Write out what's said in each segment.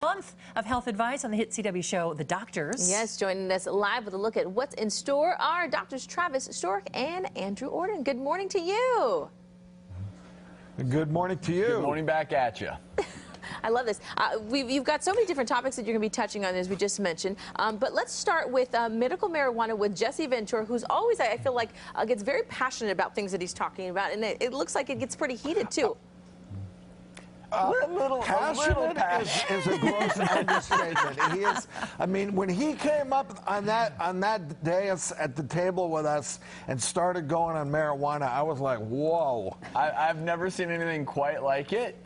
Month of health advice on the hit CW show, The Doctors. Yes, joining us live with a look at what's in store are Doctors Travis, Stork, and Andrew Ordon. Good morning to you. Good morning to you. Good morning back at you. I love this. You've got so many different topics that you're going to be touching on, as we just mentioned. But let's start with medical marijuana with Jesse Ventura, who's always, I feel like, gets very passionate about things that he's talking about. And it looks like it gets pretty heated, too. A little passionate is a gross understatement. He is. I mean, when he came up on that dais at the table with us and started going on marijuana, I was like, whoa. I've never seen anything quite like it.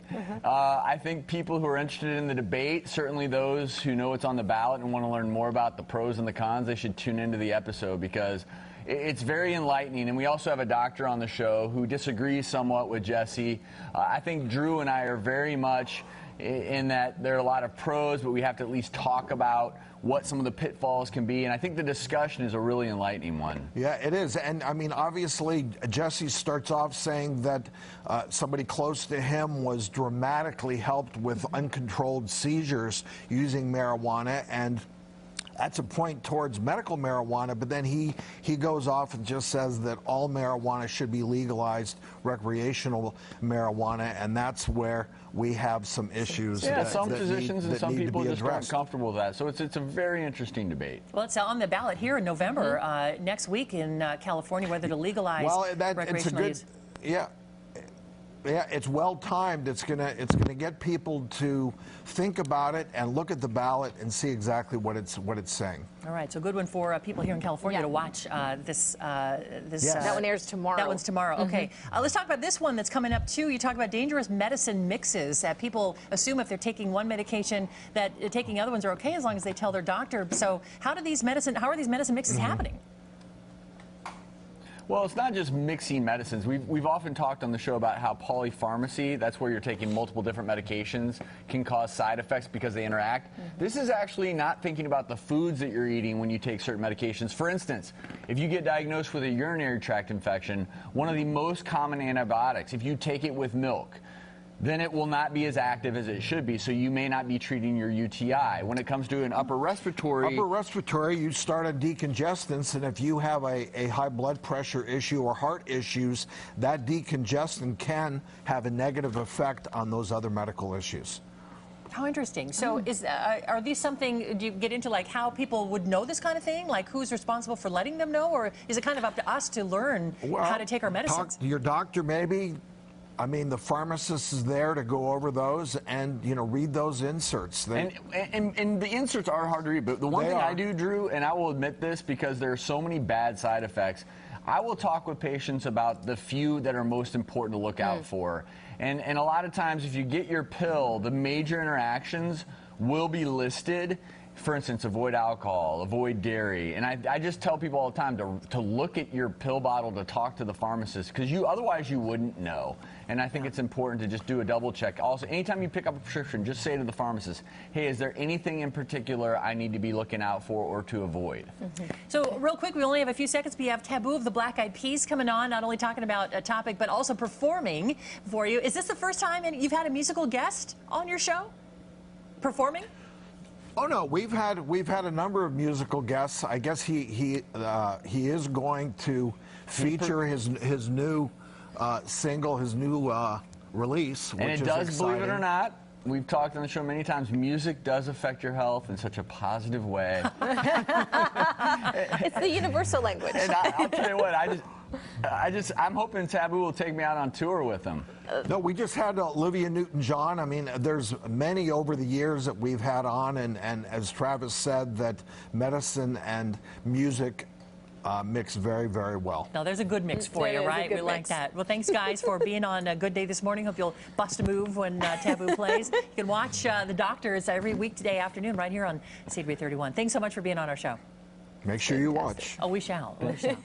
I think people who are interested in the debate, certainly those who know it's on the ballot and want to learn more about the pros and the cons, they should tune into the episode because it's very enlightening. And we also have a doctor on the show who disagrees somewhat with Jesse. I think Drew and I are very much in that there are a lot of pros, but we have to at least talk about what some of the pitfalls can be. And I think the discussion is a really enlightening one. Yeah, it is. And I mean, obviously, Jesse starts off saying that somebody close to him was dramatically helped with uncontrolled seizures using marijuana. And that's a point towards medical marijuana, but then he goes off and just says that all marijuana should be legalized, recreational marijuana, and that's where we have some issues. Yeah, some physicians and some people just aren't comfortable with that. So it's a very interesting debate. Well, it's on the ballot here in November, next week in California, whether to legalize recreational use. Yeah, it's well timed. It's gonna get people to think about it and look at the ballot and see exactly what it's saying. All right, so good one for people here in California to watch this. Yes. That one airs tomorrow. That one's tomorrow. Okay, let's talk about this one that's coming up too. You talk about dangerous medicine mixes. People assume if they're taking one medication that taking other ones are okay as long as they tell their doctor. So how are these medicine mixes happening? Well, it's not just mixing medicines. We've often talked on the show about how polypharmacy, that's where you're taking multiple different medications, can cause side effects because they interact. This is actually not thinking about the foods that you're eating when you take certain medications. For instance, if you get diagnosed with a urinary tract infection, one of the most common antibiotics, if you take it with milk, then it will not be as active as it should be, so you may not be treating your UTI. When it comes to an upper respiratory, you start on decongestants, and if you have a high blood pressure issue or heart issues, that decongestant can have a negative effect on those other medical issues. How interesting. So are these something, do you get into like how people would know this kind of thing? Like who's responsible for letting them know? Or is it kind of up to us to learn how to take our medicines? Your doctor maybe. I mean, the pharmacist is there to go over those and, read those inserts. And the inserts are hard to read, but the one thing I do, Drew, and I will admit this because there are so many bad side effects, I will talk with patients about the few that are most important to look out for. And a lot of times if you get your pill, the major interactions will be listed. For instance, avoid alcohol, avoid dairy. And I just tell people all the time to look at your pill bottle, to talk to the pharmacist, because otherwise you wouldn't know. And I think it's important to just do a double check. Also, anytime you pick up a prescription, just say to the pharmacist, hey, is there anything in particular I need to be looking out for or to avoid? So real quick, we only have a few seconds. We have Taboo of the Black Eyed Peas coming on, not only talking about a topic, but also performing for you. Is this the first time you've had a musical guest on your show performing? Oh no, we've had a number of musical guests. I guess he is going to feature his new single, his new release, which is exciting. Believe it or not, we've talked on the show many times, music does affect your health in such a positive way. It's the universal language. And I'll tell you what, I'm hoping Taboo will take me out on tour with them. No, we just had Olivia Newton-John. I mean, there's many over the years that we've had on, and as Travis said, that medicine and music mix very, very well. Now, there's a good mix for you, right? We like that. Well, thanks, guys, for being on A Good Day this morning. Hope you'll bust a move when Taboo plays. You can watch The Doctors every weekday afternoon right here on CW 31. Thanks so much for being on our show. Make sure you watch. Oh, we shall. We shall.